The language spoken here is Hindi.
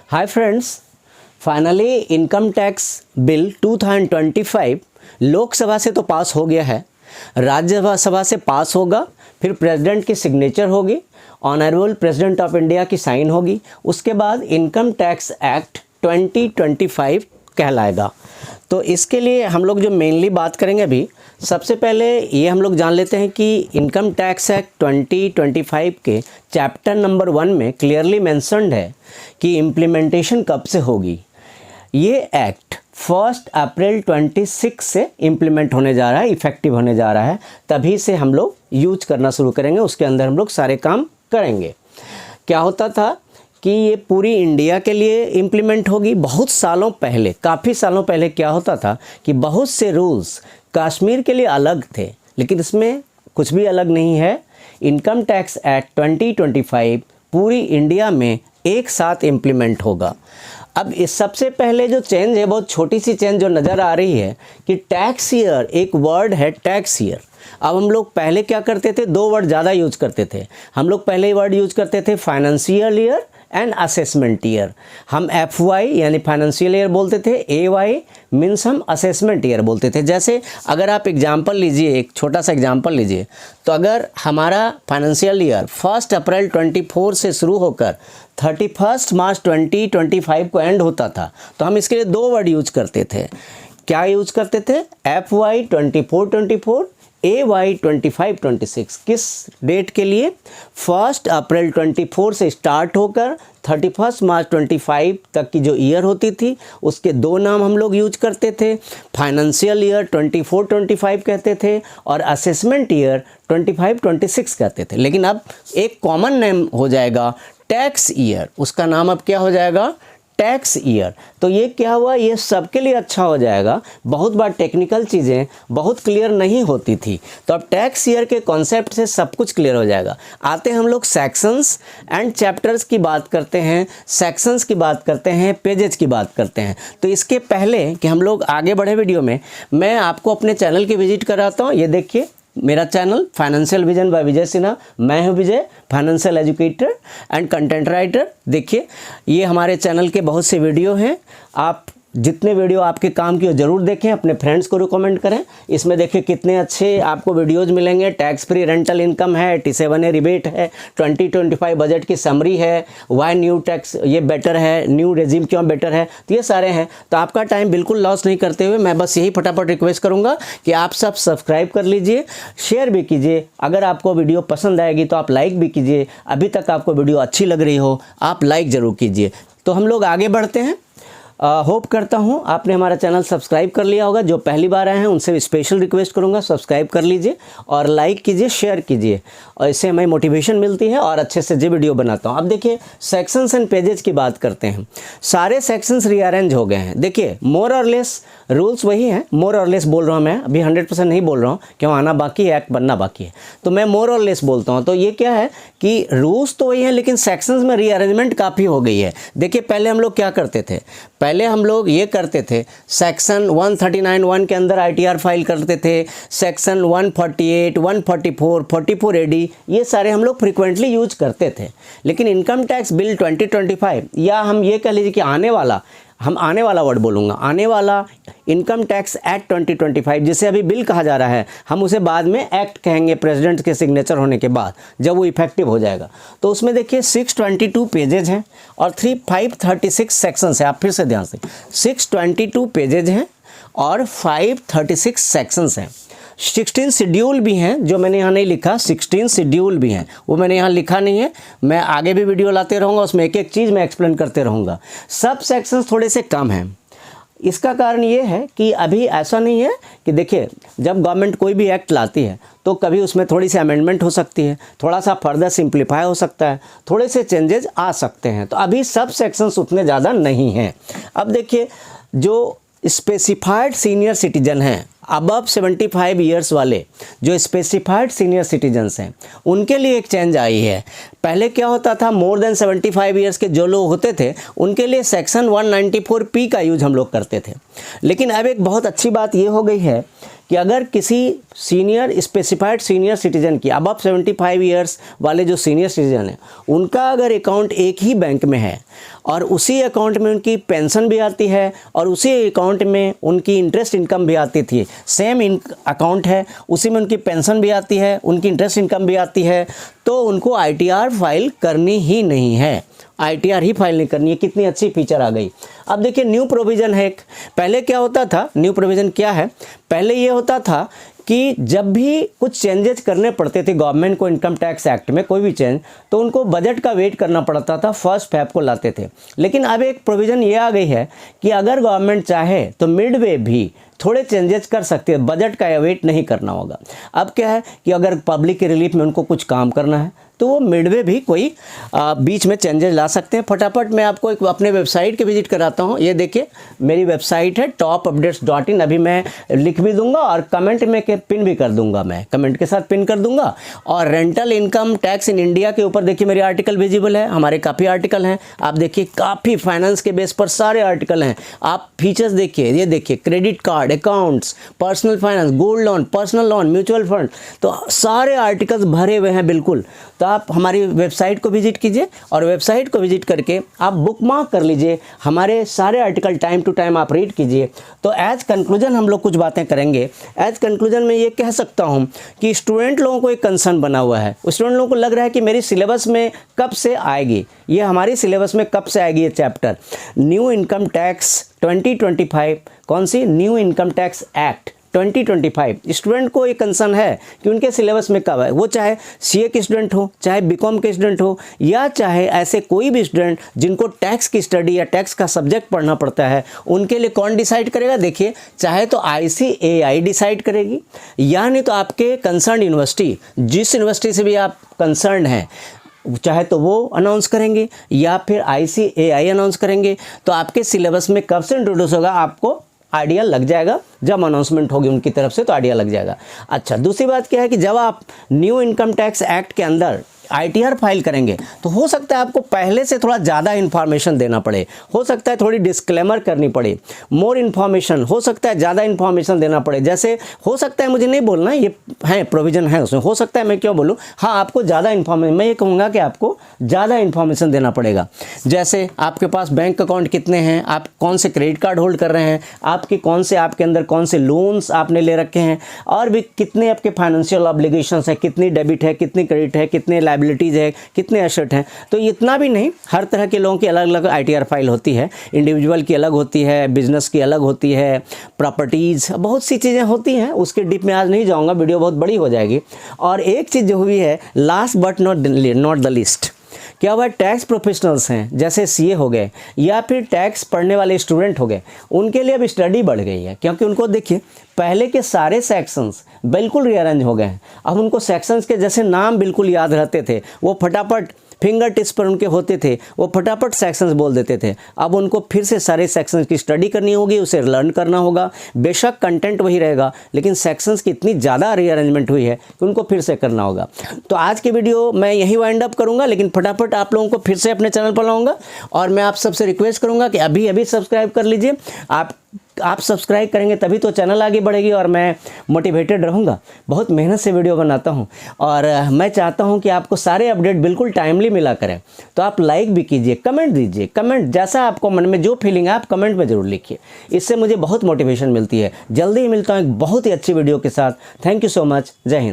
Hi friends, finally income tax bill 2025 Lok Sabha से तो पास हो गया है, राज्यसभा से पास होगा, फिर प्रेसिडेंट की सिग्नेचर होगी, ऑनरेबल प्रेसिडेंट ऑफ इंडिया की साइन होगी, उसके बाद इनकम टैक्स एक्ट 2025 कहलाएगा। तो इसके लिए हम लोग जो मेनली बात करेंगे अभी, सबसे पहले ये हम लोग जान लेते हैं कि इनकम टैक्स एक्ट 2025 के चैप्टर नंबर 1 में क्लियरली मेंशन्ड है कि इम्प्लीमेंटेशन कब से होगी। ये एक्ट 1 अप्रैल 26 से इम्प्लीमेंट होने जा रहा है, इफ़ेक्टिव होने जा रहा है, तभी से हम लोग यूज करना शुरू करेंगे, उसके अंदर हम लोग सारे काम करेंगे। क्या होता था कि ये पूरी इंडिया के लिए इम्प्लीमेंट होगी। बहुत सालों पहले, काफ़ी सालों पहले क्या होता था कि बहुत से रूल्स कश्मीर के लिए अलग थे, लेकिन इसमें कुछ भी अलग नहीं है। इनकम टैक्स एक्ट 2025 पूरी इंडिया में एक साथ इम्प्लीमेंट होगा। अब इस सबसे पहले जो चेंज है, बहुत छोटी सी चेंज जो नज़र आ रही है कि टैक्स ईयर, एक वर्ड है टैक्स ईयर। अब हम लोग पहले क्या करते थे, दो वर्ड ज़्यादा यूज करते थे। हम लोग पहले वर्ड यूज करते थे financial year and assessment year. हम FY यानी फाइनेंशियल ईयर बोलते थे, AY मीन्स हम असेसमेंट ईयर बोलते थे। जैसे अगर आप एग्जाम्पल लीजिए, एक छोटा सा एग्जाम्पल लीजिए, तो अगर हमारा फाइनेंशियल ईयर 1 अप्रैल 24 से शुरू होकर 31 मार्च 2025 को एंड होता था, तो हम इसके लिए दो वर्ड यूज करते थे। क्या यूज करते थे? FY 24-24, AY 25-26। किस डेट के लिए? 1 अप्रैल 24 से स्टार्ट होकर 31 मार्च 25 तक की जो ईयर होती थी, उसके दो नाम हम लोग यूज करते थे। फाइनेंशियल ईयर 24-25 कहते थे और असेसमेंट ईयर 25-26 कहते थे। लेकिन अब एक कॉमन नेम हो जाएगा टैक्स ईयर, उसका नाम अब क्या हो जाएगा? Tax year. तो ये क्या हुआ, ये सबके लिए अच्छा हो जाएगा। बहुत बार टेक्निकल चीज़ें बहुत क्लियर नहीं होती थी, तो अब टैक्स ईयर के कॉन्सेप्ट से सब कुछ क्लियर हो जाएगा। आते हम लोग सेक्शंस एंड चैप्टर्स की बात करते हैं, सेक्शंस की बात करते हैं, पेजेस की बात करते हैं। तो इसके पहले कि हम लोग आगे बढ़े वीडियो में, मैं आपको अपने चैनल की विजिट कराता हूँ। ये देखिए मेरा channel financial vision by Vijay Sinha. मैं हूं Vijay, financial educator and content writer. देखिए ये हमारे चैनल के बहुत से वीडियो हैं, आप जितने वीडियो आपके काम की हो ज़रूर देखें, अपने फ्रेंड्स को रिकमेंड करें। इसमें देखिए कितने अच्छे आपको वीडियोज़ मिलेंगे। टैक्स फ्री रेंटल इनकम है, 87A रिबेट है, 2025 बजट की समरी है, वाई न्यू टैक्स ये बेटर है, न्यू रेजिम क्यों बेटर है, तो ये सारे हैं। तो आपका टाइम बिल्कुल लॉस नहीं करते हुए मैं बस यही फटाफट रिक्वेस्ट करूँगा कि आप सब सब्सक्राइब कर लीजिए, शेयर भी कीजिए। अगर आपको वीडियो पसंद आएगी तो आप लाइक भी कीजिए। अभी तक आपको वीडियो अच्छी लग रही हो, आप लाइक ज़रूर कीजिए। तो हम लोग आगे बढ़ते हैं। होप करता हूं आपने हमारा चैनल सब्सक्राइब कर लिया होगा। जो पहली बार आए हैं उनसे स्पेशल रिक्वेस्ट करूंगा, सब्सक्राइब कर लीजिए और लाइक कीजिए, शेयर कीजिए, और इससे हमें मोटिवेशन मिलती है और अच्छे से जो वीडियो बनाता हूं। अब देखिए सेक्शंस एंड पेजेस की बात करते हैं। सारे सेक्शंस रीअरेंज हो गए हैं। देखिए मोर और लेस रूल्स वही हैं, मोर और लेस बोल रहा हूँ मैं, अभी 100% नहीं बोल रहा हूँ, क्यों आना बाकी है, एक्ट बनना बाकी है, तो मैं मोर और लेस बोलता हूँ। तो ये क्या है कि रूल्स तो वही हैं, लेकिन सेक्शंस में रीअरेंजमेंट काफ़ी हो गई है। देखिए पहले हम लोग क्या करते थे, पहले हम लोग ये करते थे, सेक्शन 139(1) के अंदर ITR फाइल करते थे, सेक्शन 148, 144, 44AD, ये सारे हम लोग फ्रिक्वेंटली यूज करते थे। लेकिन इनकम टैक्स बिल 2025, या हम ये कह लीजिए कि आने वाला वर्ड बोलूँगा, आने वाला इनकम टैक्स एक्ट 2025, जिसे अभी बिल कहा जा रहा है, हम उसे बाद में एक्ट कहेंगे प्रेसिडेंट के सिग्नेचर होने के बाद, जब वो इफेक्टिव हो जाएगा। तो उसमें देखिए 622 पेजेज हैं और 536 सेक्शंस हैं। आप फिर से ध्यान से, 622 पेजेज हैं और 536 सेक्शंस हैं। 16 शेड्यूल भी हैं, जो मैंने यहाँ नहीं लिखा, 16 शेड्यूल भी हैं, वो मैंने यहाँ लिखा नहीं है। मैं आगे भी वीडियो लाते रहूँगा, उसमें एक एक चीज़ मैं एक्सप्लेन करते रहूँगा। सब सेक्शंस थोड़े से कम हैं। इसका कारण ये है कि अभी ऐसा नहीं है कि देखिए जब गवर्नमेंट कोई भी एक्ट लाती है तो कभी उसमें थोड़ी सी अमेंडमेंट हो सकती है, थोड़ा सा फर्दर सिंप्लीफाई हो सकता है, थोड़े से चेंजेस आ सकते हैं। तो अभी सब सेक्शंस उतने ज़्यादा नहीं हैं। अब देखिए जो स्पेसिफाइड सीनियर सिटीजन हैं, अबव 75 ईयर्स वाले जो स्पेसिफाइड सीनियर सिटीजन्स हैं, उनके लिए एक चेंज आई है। पहले क्या होता था, मोर देन 75 ईयर्स के जो लोग होते थे उनके लिए सेक्शन 194P का यूज हम लोग करते थे। लेकिन अब एक बहुत अच्छी बात ये हो गई है कि कि अगर किसी सीनियर स्पेसिफाइड सीनियर सिटीजन की अबव 75 ईयर्स वाले जो सीनियर सिटीजन हैं उनका अगर अकाउंट एक ही बैंक में है और उसी अकाउंट में उनकी पेंशन भी आती है और उसी अकाउंट में उनकी इंटरेस्ट इनकम भी आती थी, सेम अकाउंट है, उसी में उनकी पेंशन भी आती है, उनकी इंटरेस्ट इनकम भी आती है, तो उनको ITR फाइल करनी ही नहीं है, ITR ही फाइल नहीं करनी है। कितनी अच्छी फीचर आ गई। अब देखिए न्यू प्रोविज़न है एक। पहले क्या होता था, न्यू प्रोविज़न क्या है, पहले ये होता था कि जब भी कुछ चेंजेस करने पड़ते थे गवर्नमेंट को इनकम टैक्स एक्ट में, कोई भी चेंज, तो उनको बजट का वेट करना पड़ता था, 1 फ़रवरी को लाते थे। लेकिन अब एक प्रोविज़न ये आ गई है कि अगर गवर्नमेंट चाहे तो मिडवे भी थोड़े चेंजेस कर सकते हैं, बजट का वेट नहीं करना होगा। अब क्या है कि अगर पब्लिक के रिलीफ में उनको कुछ काम करना है तो वो मिडवे भी कोई बीच में चेंजेस ला सकते हैं। फटाफट मैं आपको एक अपने वेबसाइट के विजिट कराता हूँ। ये देखिए मेरी वेबसाइट है topupdates.in। अभी मैं लिख भी दूंगा और कमेंट में के पिन भी कर दूंगा, मैं कमेंट के साथ पिन कर दूंगा। और rental income tax in India के ऊपर देखिए मेरी आर्टिकल विजिबल है, हमारे काफ़ी आर्टिकल हैं। आप देखिए काफ़ी फाइनेंस के बेस पर सारे आर्टिकल हैं। आप फीचर्स देखिए, ये देखिए credit card, accounts, personal finance, gold loan, personal loan, mutual fund, तो सारे आर्टिकल्स भरे हुए हैं बिल्कुल। तो आप हमारी वेबसाइट को विजिट कीजिए और वेबसाइट को विजिट करके आप बुकमार्क कर लीजिए, हमारे सारे आर्टिकल टाइम टू टाइम आप रीड कीजिए। तो एज कंक्लूजन हम लोग कुछ बातें करेंगे। एज कंक्लूजन में ये कह सकता हूँ कि स्टूडेंट लोगों को एक कंसर्न बना हुआ है, स्टूडेंट लोगों को लग रहा है कि मेरी सिलेबस में कब से आएगी, ये हमारी सिलेबस में कब से आएगी ये चैप्टर, न्यू इनकम टैक्स 2025, कौन सी, new income tax act 2025। Student को एक कंसर्न है कि उनके सिलेबस में कब है, वो चाहे CA के स्टूडेंट हो, चाहे BCom के स्टूडेंट हो, या चाहे ऐसे कोई भी स्टूडेंट जिनको टैक्स की स्टडी या टैक्स का सब्जेक्ट पढ़ना पड़ता है, उनके लिए कौन डिसाइड करेगा। देखिए चाहे तो ICAI डिसाइड करेगी, या नहीं तो आपके कंसर्न यूनिवर्सिटी, जिस यूनिवर्सिटी से भी आप कंसर्न हैं, चाहे तो वो अनाउंस करेंगे या फिर ICAI अनाउंस करेंगे। तो आपके सिलेबस में कब से इंट्रोड्यूस होगा आपको आइडिया लग जाएगा, जब अनाउंसमेंट होगी उनकी तरफ से तो आइडिया लग जाएगा। अच्छा, दूसरी बात क्या है कि जब आप न्यू इनकम टैक्स एक्ट के अंदर ITR फाइल करेंगे तो हो सकता है आपको पहले से थोड़ा ज़्यादा इन्फॉर्मेशन देना पड़े, हो सकता है थोड़ी डिस्क्लेमर करनी पड़े, मोर इन्फॉर्मेशन, हो सकता है ज़्यादा इन्फॉर्मेशन देना पड़े। जैसे हो सकता है, मुझे नहीं बोलना, ये है प्रोविज़न है उसमें, हो सकता है मैं क्यों बोलूँ, हाँ आपको ज़्यादा इन्फॉर्मेशन, मैं ये कहूँगा कि आपको ज़्यादा इन्फॉर्मेशन देना पड़ेगा। जैसे आपके पास बैंक अकाउंट कितने हैं, आप कौन से क्रेडिट कार्ड होल्ड कर रहे हैं, आपके आपके अंदर कौन से लोन्स आपने ले रखे हैं, और भी कितने आपके फाइनेंशियल ऑब्लिगेशंस है, कितनी डेबिट है, कितनी क्रेडिट है, कितने लायबिलिटीज़ है, कितने एसेट हैं। तो इतना भी नहीं, हर तरह के लोगों की अलग अलग ITR फाइल होती है, इंडिविजुअल की अलग होती है, बिजनेस की अलग होती है, प्रॉपर्टीज़, बहुत सी चीज़ें होती हैं, उसके डीप में आज नहीं जाऊंगा, वीडियो बहुत बड़ी हो जाएगी। और एक चीज़ जो हुई है, last but not the list, क्या हुआ, टैक्स प्रोफेशनल्स हैं जैसे CA हो गए या फिर टैक्स पढ़ने वाले स्टूडेंट हो गए, उनके लिए अब स्टडी बढ़ गई है, क्योंकि उनको देखिए पहले के सारे सेक्शंस बिल्कुल रीअरेंज हो गए हैं। अब उनको सेक्शंस के जैसे नाम बिल्कुल याद रहते थे, वो फटाफट फिंगर टिप्स पर उनके होते थे, वो फटाफट सेक्शंस बोल देते थे। अब उनको फिर से सारे सेक्शंस की स्टडी करनी होगी, उसे लर्न करना होगा। बेशक कंटेंट वही रहेगा, लेकिन सेक्शंस की इतनी ज़्यादा रीअरेंजमेंट हुई है कि उनको फिर से करना होगा। तो आज की वीडियो मैं यही वाइंड अप करूँगा, लेकिन फटाफट आप लोगों को फिर से अपने चैनल पर लाऊंगा और मैं आप सबसे रिक्वेस्ट करूँगा कि अभी अभी सब्सक्राइब कर लीजिए। आप सब्सक्राइब करेंगे तभी तो चैनल आगे बढ़ेगी और मैं मोटिवेटेड रहूँगा। बहुत मेहनत से वीडियो बनाता हूँ और मैं चाहता हूँ कि आपको सारे अपडेट बिल्कुल टाइमली मिला करें। तो आप लाइक भी कीजिए, कमेंट दीजिए, कमेंट जैसा आपको मन में जो फीलिंग है आप कमेंट में ज़रूर लिखिए, इससे मुझे बहुत मोटिवेशन मिलती है। जल्दी ही मिलता हूँ एक बहुत ही अच्छी वीडियो के साथ। Thank you so much. जय हिंद।